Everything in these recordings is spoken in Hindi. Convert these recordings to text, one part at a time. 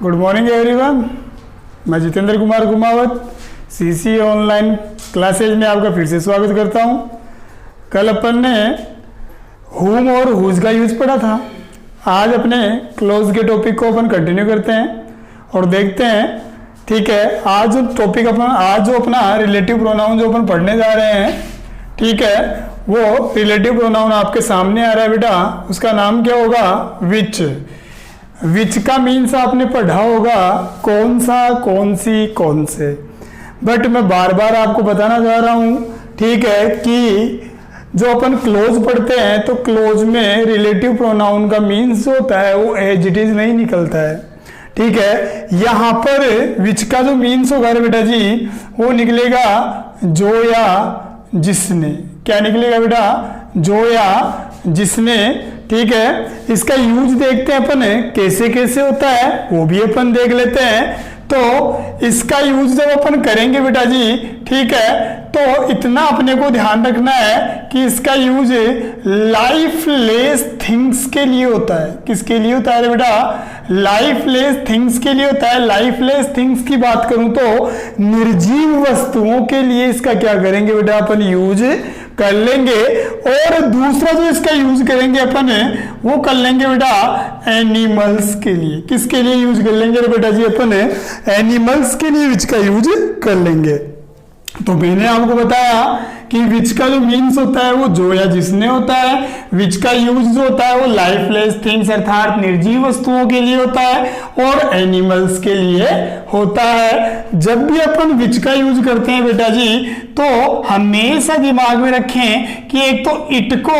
Good morning everyone. मैं Jitendra Kumar Kumawat CC online classes में आपका फिर से स्वागत करता हूं। कल अपन ने हुम और हुज का यूज पढ़ा था। आज अपने क्लोज के टॉपिक को अपन कंटिन्यू करते हैं और देखते हैं। ठीक है, आज टॉपिक जो अपना रिलेटिव प्रोनाउन जो अपन पढ़ने जा रहे हैं, ठीक है, वो रिलेटिव प्रोनाउन आपके सामने आ रहा है बेटा। उसका नाम क्या होगा? विच। विच का मीन्स आपने पढ़ा होगा कौन सा, कौन सी, कौन से। बट मैं बार बार आपको बताना चाह रहा हूं, ठीक है, कि जो अपन क्लोज पढ़ते हैं तो क्लोज में रिलेटिव प्रोनाउन का मीन्स होता है वो एज इट इज नहीं निकलता है। ठीक है, यहां पर विच का जो मीन्स होगा बेटा जी वो निकलेगा जो या जिसने। क्या निकलेगा बेटा? जो या जिसने। ठीक है, इसका यूज देखते हैं अपन कैसे कैसे होता है, वो भी अपन देख लेते हैं। तो इसका यूज जब अपन करेंगे बेटा जी, ठीक है, तो इतना अपने को ध्यान रखना है कि इसका यूज लाइफलेस थिंग्स के लिए होता है। किसके लिए होता है बेटा? लाइफलेस थिंग्स के लिए होता है। लाइफलेस थिंग्स की बात करूं तो निर्जीव वस्तुओं के लिए इसका क्या करेंगे बेटा? अपन यूज कर लेंगे। और दूसरा जो इसका यूज करेंगे अपन वो कर लेंगे बेटा एनिमल्स के लिए। किसके लिए यूज कर लेंगे बेटा जी? अपन एनिमल्स के लिए विच का यूज कर लेंगे। तो मैंने आपको बताया कि विच का जो मीन्स होता है वो जो या जिसने होता है। विच का यूज जो होता है वो लाइफलेस थिंग्स अर्थात निर्जीव वस्तुओं के लिए होता है और एनिमल्स के लिए होता है। जब भी अपन विच का यूज करते हैं बेटा जी तो हमेशा दिमाग में रखें कि एक तो इट को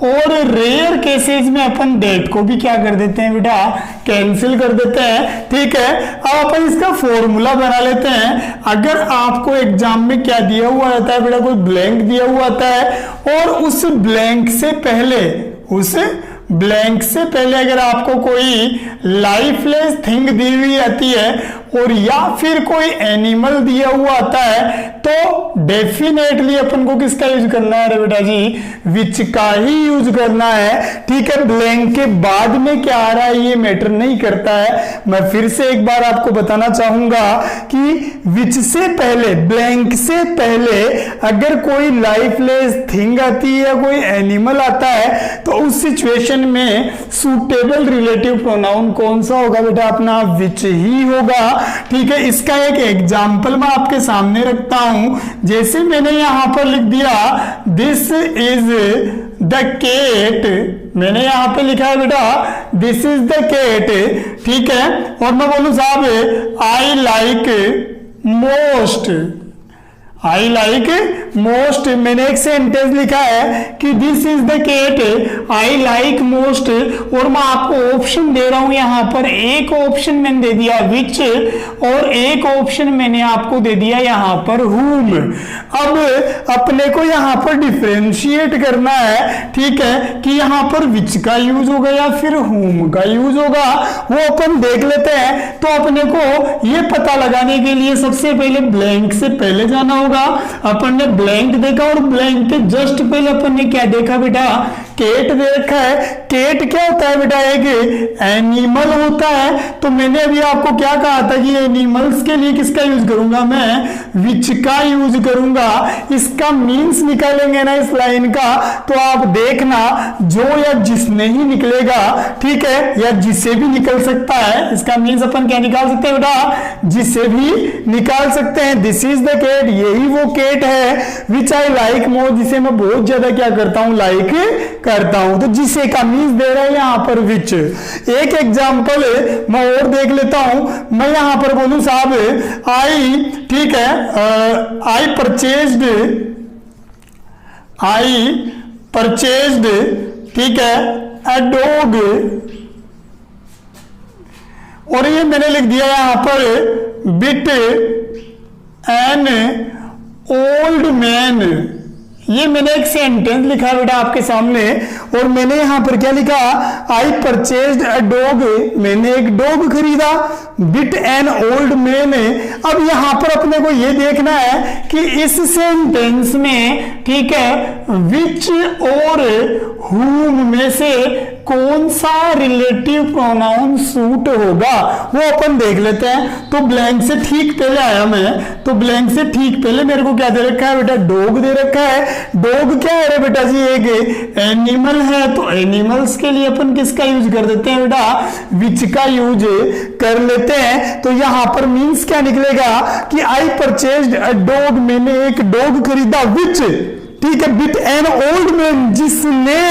और रेयर केसेस में अपन डेट को भी क्या कर देते हैं बेटा? कैंसिल कर देते हैं। ठीक है, अब अपन इसका फॉर्मूला बना लेते हैं। अगर आपको एग्जाम में क्या दिया हुआ रहता है बेटा? कोई ब्लैंक दिया हुआ आता है और उस ब्लैंक से पहले अगर आपको कोई लाइफलेस थिंग दी हुई आती है और या फिर कोई एनिमल दिया हुआ आता है तो डेफिनेटली अपन को किसका यूज करना है बेटा जी? विच का ही यूज करना है। ठीक है, ब्लैंक के बाद में क्या आ रहा है ये मैटर नहीं करता है। मैं फिर से एक बार आपको बताना चाहूंगा कि विच से पहले, ब्लैंक से पहले अगर कोई लाइफलेस थिंग आती है या कोई एनिमल आता है तो उस सिचुएशन में सुटेबल रिलेटिव प्रोनाउन कौन सा होगा बेटा? अपना विच ही होगा। ठीक है, इसका एक एग्जाम्पल मैं आपके सामने रखता हूं। जैसे मैंने यहां पर लिख दिया दिस इज द केट। मैंने यहां पे लिखा है बेटा दिस इज द केट। ठीक है, और मैं बोलूं साहब आई लाइक मोस्ट। मैंने एक सेंटेंस लिखा है कि this is the cat I like most और मैं आपको ऑप्शन दे रहा हूं यहां पर। एक ऑप्शन मैंने दे दिया विच और एक ऑप्शन मैंने आपको दे दिया यहां पर हुम। अब अपने को यहां पर डिफरेंशिएट करना है, ठीक है, कि यहां पर विच का यूज होगा या फिर हुम का यूज होगा, वो अपन देख लेते हैं। तो अपने को ये पता लगाने के लिए सबसे पहले ब्लैंक से पहले जाना होगा। अपन ने ब्लैंक देखा और ब्लैंक के जस्ट पहले अपन ने क्या देखा बेटा? केट देखा है। केट क्या होता है बेटा? एक एनिमल होता है। तो मैंने अभी आपको क्या कहा था कि एनिमल्स के लिए किसका यूज करूंगा? मैं विच का यूज करूंगा। इसका मीन्स निकालेंगे ना इस लाइन का तो आप देखना जो या जिसने ही निकलेगा। ठीक है, या जिसे भी निकल सकता है। इसका मीन्स अपन क्या निकाल सकते हैं बेटा? जिसे भी निकाल सकते हैं। दिस इज द केट, यही वो केट है विच आई लाइक मोर, जिसे मैं बहुत ज्यादा क्या करता हूं? लाइक करता हूं। तो जिसे का मीन्स दे रहा है यहां पर विच। एक एग्जांपल मैं और देख लेता हूं। मैं यहां पर बोलूं साहब आई, ठीक है, आई परचेज्ड, ठीक है, अ डॉग। और ये मैंने लिख दिया यहां पर बिट एन ओल्ड मैन। ये मैंने एक सेंटेंस लिखा बेटा आपके सामने और मैंने यहां पर क्या लिखा? आई परचेज्ड अ डॉग, मैंने एक डॉग खरीदा। Bit an old man. अब यहां पर अपने को ये देखना है कि इस सेंटेंस में, ठीक है, विच और हुम में से कौन सा रिलेटिव प्रोनाउन सूट होगा वो अपन देख लेते हैं। तो ब्लैंक से ठीक पहले आया मैं, तो ब्लैंक से ठीक पहले मेरे को क्या दे रखा है बेटा, डॉग दे रखा है। डॉग क्या है रे बेटा जी, एक एनिमल है, तो एनिमल्स के लिए अपन किसका यूज कर देते हैं बेटा, विच का यूज कर लेते हैं। तो यहां पर मींस क्या निकलेगा कि आई परचेज्ड अ डॉग, मैंने एक डॉग खरीदा, विच, ठीक है, विथ एन ओल्ड मैन, जिसने,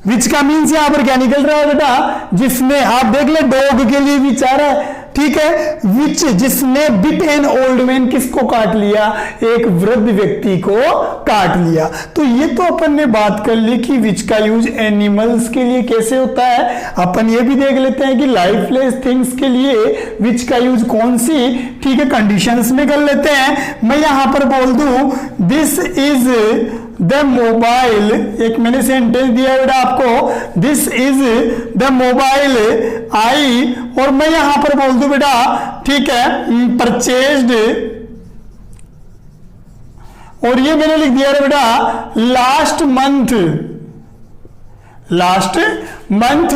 विच का मीन्स यहां पर क्या निकल रहा है बेटा, जिसने, आप देख ले डॉग के लिए विचार है, ठीक है, विच, जिसने, बिट एन ओल्ड मैन, किसको काट लिया, एक वृद्ध व्यक्ति को काट लिया। तो ये तो अपन ने बात कर ली कि विच का यूज एनिमल्स के लिए कैसे होता है। अपन ये भी देख लेते हैं कि लाइफलेस थिंग्स के लिए विच का यूज कौन सी, ठीक है, कंडीशंस में कर लेते हैं। मैं यहां पर बोल दूं दिस इज द मोबाइल, एक मैंने सेंटेंस दिया है बेटा आपको, दिस इज द मोबाइल आई, और मैं यहां पर बोल दूं बेटा, ठीक है, परचेज्ड, और ये मैंने लिख दिया है बेटा लास्ट मंथ, लास्ट मंथ।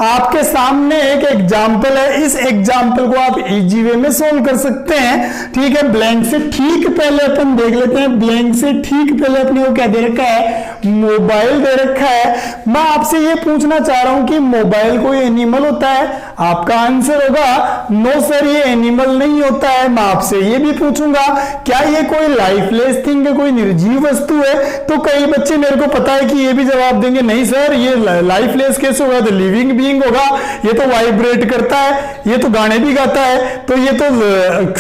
आपके सामने एक एग्जाम्पल है, इस एग्जाम्पल को आप इजी वे में सोल्व कर सकते हैं, ठीक है। ब्लैंक से ठीक पहले अपन देख लेते हैं, ब्लैंक से ठीक पहले अपने को क्या दे रखा है, मोबाइल दे रखा है। मैं आपसे ये पूछना चाह रहा हूं कि मोबाइल कोई एनिमल होता है, आपका आंसर होगा नो सर, ये एनिमल नहीं होता है। मैं आपसे ये भी पूछूंगा क्या ये कोई लाइफलेस थिंग है, कोई निर्जीव वस्तु है, तो कई बच्चे मेरे को पता है कि ये भी जवाब देंगे नहीं सर, ये लाइफलेस कैसे होगा, तो लिविंग बीइंग होगा, ये तो वाइब्रेट करता है, ये तो गाने भी गाता है, तो ये तो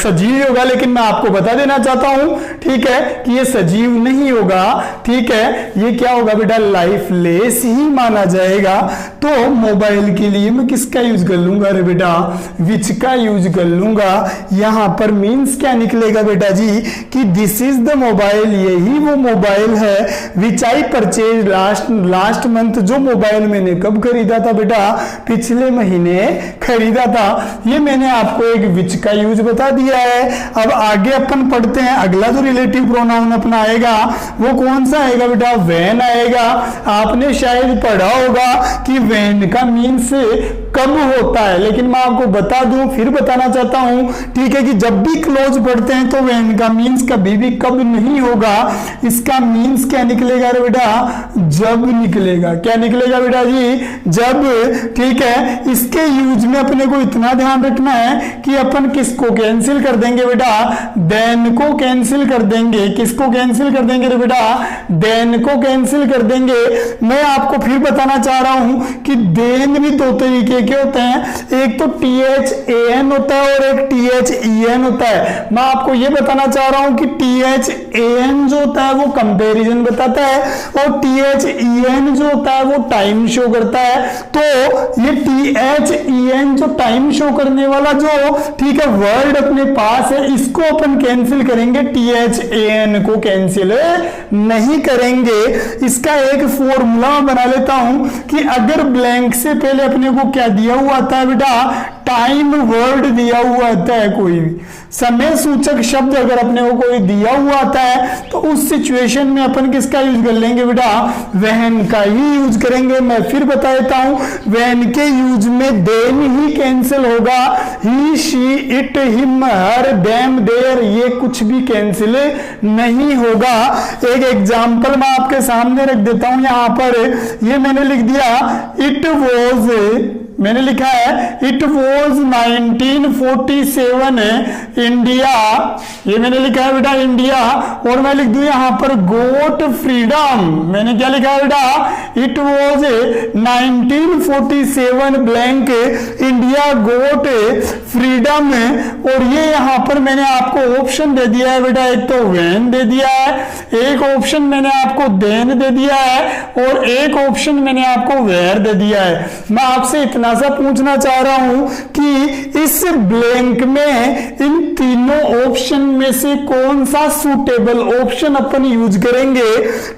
सजीव होगा। लेकिन मैं आपको बता देना चाहता हूं, ठीक है, कि ये सजीव नहीं होगा, ठीक है, ये क्या होगा बेटा, लाइफलेस ही माना जाएगा। तो मोबाइल के लिए मैं किसका यूज कर लूंगा रे बेटा, विच का यूज कर लूंगा। यहां पर मीन्स क्या निकलेगा बेटा जी कि दिस इज द मोबाइल, यही वो मोबाइल है, विच आई परचेज लास्ट मंथ, जो मोबाइल मैंने कब खरीदा था बेटा, पिछले महीने खरीदा था। ये मैंने आपको एक विच का यूज बता दिया है। अब आगे अपन पढ़ते हैं, अगला जो रिलेटिव प्रोनाउन अपना आएगा वो कौन सा आएगा बेटा, व्हेन आएगा। आपने शायद पढ़ा होगा कि व्हेन का मीन्स कब होता है, लेकिन मैं आपको बता दूं, फिर बताना चाहता हूं, ठीक है, कि जब भी क्लोज पढ़ते हैं तो व्हेन का मीन्स कभी भी कब नहीं होगा, इसका मीन्स क्या निकलेगा रे बेटा, जब निकलेगा। क्या निकलेगा बेटा जी, जब, ठीक है। इसके यूज में अपने को इतना ध्यान रखना है कि अपन किसको कैंसिल कर देंगे बेटा, देन को कैंसिल कर देंगे। किसको कैंसिल कर देंगे रे बेटा, देन को कैंसिल कर देंगे। मैं आपको फिर बताना चाह रहा हूं कि देन भी दो तरीके के होते हैं, एक तो THAN होता है और एक THEN होता है। मैं आपको यह बताना चाह रहा हूं कि THAN जो होता है वो कंपैरिजन बताता है और THEN जो होता है वो टाइम शो करता है। तो ये THEN जो टाइम शो करने वाला जो, ठीक है, वर्ड अपने पास है, इसको अपन कैंसिल करेंगे, THAN को कैंसिल नहीं करेंगे। इसका एक फॉर्मूला बना लेता हूं कि अगर ब्लैंक से पहले अपने को क्या दिया हुआ था बेटा, टाइम वर्ड दिया हुआ आता है, कोई भी समय सूचक शब्द अगर अपने को कोई दिया हुआ आता है तो उस सिचुएशन में अपन किसका यूज कर लेंगे बेटा, व्हेन का ही यूज करेंगे। मैं फिर बता देता हूं, व्हेन के यूज में देन ही कैंसिल होगा, he, she, it, him, her, them, there, ये कुछ भी कैंसिल नहीं होगा। एक एग्जाम्पल मैं आपके सामने रख देता हूं, यहां पर ये मैंने लिख दिया, इट वॉज, मैंने लिखा है इट वॉज 1947 इंडिया, ये मैंने लिखा है बेटा इंडिया, और मैं लिख दूं यहां पर गोट फ्रीडम। मैंने क्या लिखा है बेटा, it was 1947 blank India got freedom, और ये यहां पर मैंने आपको ऑप्शन दे दिया है बेटा, एक तो व्हेन दे दिया है, एक ऑप्शन मैंने आपको देन दे दिया है, और एक ऑप्शन मैंने आपको वेयर दे दिया है। मैं आपसे इतना सा पूछना चाह रहा हूं कि इस ब्लैंक में इन तीनों ऑप्शन में से कौन सा सूटेबल ऑप्शन अपन यूज करेंगे,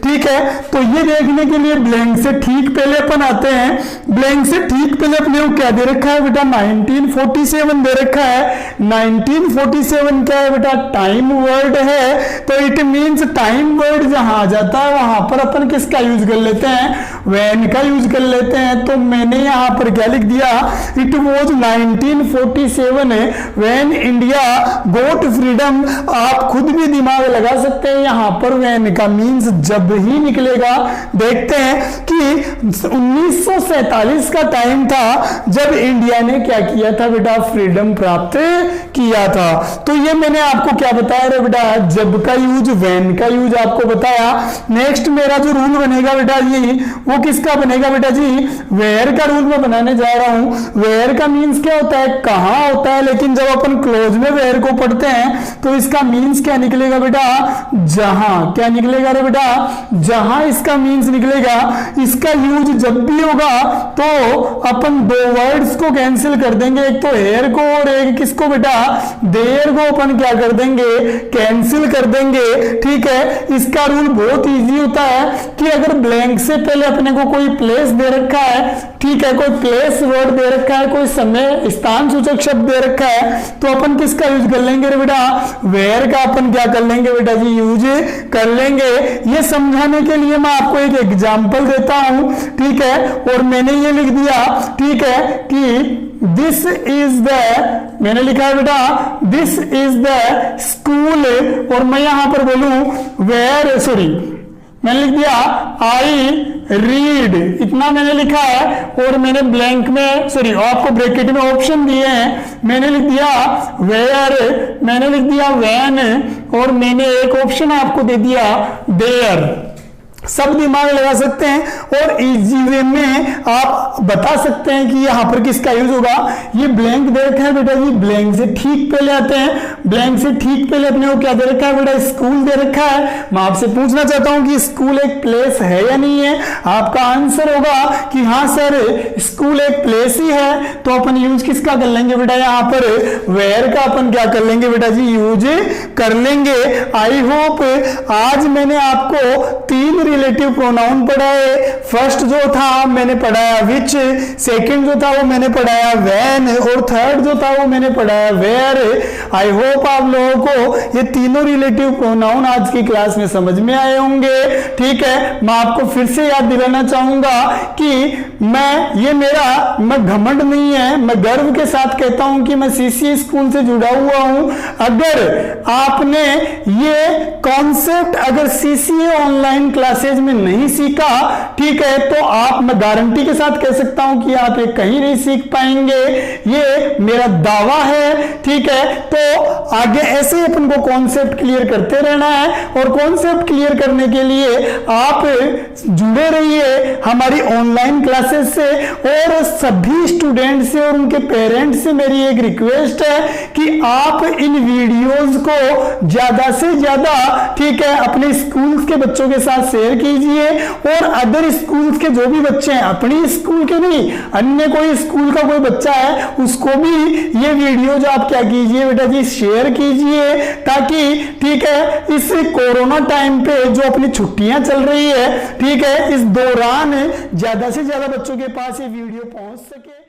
ठीक है। तो ये देखने के लिए ब्लैंक से ठीक पहले अपन आते हैं। ब्लैंक से ठीक पहले अपने को क्या दे रखा है बेटा, 1947 दे रखा है 1947 क्या है बेटा, टाइम वर्ड है, तो इट मींस टाइम वर्ड जहां आ जाता है वहां पर अपन किसका यूज कर लेते हैं, व्हेन का यूज कर लेते हैं। तो मैंने यहां पर क्या लिख दिया, it was 1947 when India got freedom. आप खुद भी दिमाग लगा सकते हैं, यहां पर व्हेन का मींस जब ही निकलेगा। देखते हैं कि 1947 का टाइम था जब इंडिया ने क्या किया था बेटा, फ्रीडम प्राप्त किया था। तो ये मैंने आपको क्या बताया रे बेटा, जब का यूज, व्हेन का यूज आपको बताया। नेक्स्ट मेरा जो रूल बनेगा बेटा जी, वो किसका बनेगा बेटा जी, वेयर का रूल मैं बनाने जा रहा हूं। वेयर का मींस क्या होता है, कहां होता है, लेकिन जब अपन क्लोज में वेयर को पढ़ते हैं तो इसका मींस क्या निकलेगा बेटा, जहां। क्या निकलेगा रे बेटा, जहां इसका मींस निकलेगा। इसका यूज जब भी होगा तो अपन दो वर्ड्स को कैंसिल कर देंगे, एक तो हेयर को और एक किसको बेटा, देयर को अपन क्या कर देंगे, कैंसिल कर देंगे। ठीक है, इसका रूल बहुत इजी होता है कि अगर ब्लैंक से पहले अपने को कोई प्लेस दे रखा है, ठीक है, कोई प्लेस वर्ड दे रखा है, कोई समय स्थान सूचक शब्द दे रखा है, तो अपन किसका यूज कर लेंगे रे बेटा, वेयर का अपन क्या कर लेंगे बेटा जी, यूज कर लेंगे। ये समझाने के लिए मैं आपको एक एग्जांपल देता हूं, ठीक है, और मैंने ये लिख दिया, ठीक है, कि दिस इज द, मैंने लिखा है बेटा दिस इज द स्कूल, और मैं यहां पर बोलूं वेयर, सॉरी मैंने लिख दिया आई रीड, इतना मैंने लिखा है, और मैंने ब्लैंक में, सॉरी आपको ब्रैकेट में ऑप्शन दिए हैं, मैंने लिख दिया वेयर, मैंने लिख दिया वैन, और मैंने एक ऑप्शन आपको दे दिया देयर। सब दिमाग लगा सकते हैं और इजी वे में आप बता सकते हैं कि यहां पर किसका यूज होगा। ये ब्लैंक दे रखा है बेटा जी, ब्लैंक से ठीक पहले आते हैं, ब्लैंक से ठीक पहले अपने को क्या दे रखा है बेटा, स्कूल दे रखा है। मैं आपसे पूछना चाहता हूं कि स्कूल एक प्लेस है या नहीं है। आपका आंसर होगा कि हाँ सर स्कूल एक प्लेस ही है, तो अपन यूज किसका कर लेंगे बेटा, यहां पर वेयर का अपन क्या कर लेंगे बेटा जी, यूज कर लेंगे। आई होप आज मैंने आपको 3 रिलेटिव प्रोनाउन पढ़ाए। फर्स्ट जो था मैंने पढ़ाया विच, सेकंड जो था वो मैंने पढ़ाया व्हेन, और थर्ड जो था वो मैंने पढ़ाया वेयर। आई होप आप लोगों को ये तीनों रिलेटिव प्रोनाउन आज की क्लास में समझ में आए होंगे। ठीक है, मैं आपको फिर से याद दिलाना चाहूंगा कि मैं घमंड नहीं है, मैं गर्व के साथ कहता हूं कि मैं सीसीए स्कूल से जुड़ा हुआ हूं। अगर आपने ये कॉन्सेप्ट अगर सीसीए ऑनलाइन क्लासेज में नहीं सीखा, ठीक है, तो आप, मैं गारंटी के साथ कह सकता हूं कि आप ये कहीं नहीं सीख पाएंगे, ये मेरा दावा है। ठीक है, तो आगे ऐसे अपन को कॉन्सेप्ट क्लियर करते रहना है, और कॉन्सेप्ट क्लियर करने के लिए आप जुड़े रहिए हमारी ऑनलाइन क्लासेस से। और सभी स्टूडेंट से और उनके पेरेंट्स से मेरी एक रिक्वेस्ट है कि आप इन वीडियोस को ज्यादा से ज्यादा, ठीक है, अपने स्कूल के बच्चों के साथ शेयर कीजिए, और अदर स्कूल के जो भी बच्चे हैं, अपनी स्कूल के नहीं, अन्य कोई स्कूल का कोई बच्चा है उसको भी ये वीडियो जो आप क्या कीजिए बेटा जी, शेयर कीजिए, ताकि, ठीक है, इस कोरोना टाइम पे जो अपनी छुट्टियां चल रही है, ठीक है, इस दौरान ज्यादा से ज्यादा बच्चों के पास ये वीडियो पहुंच सके।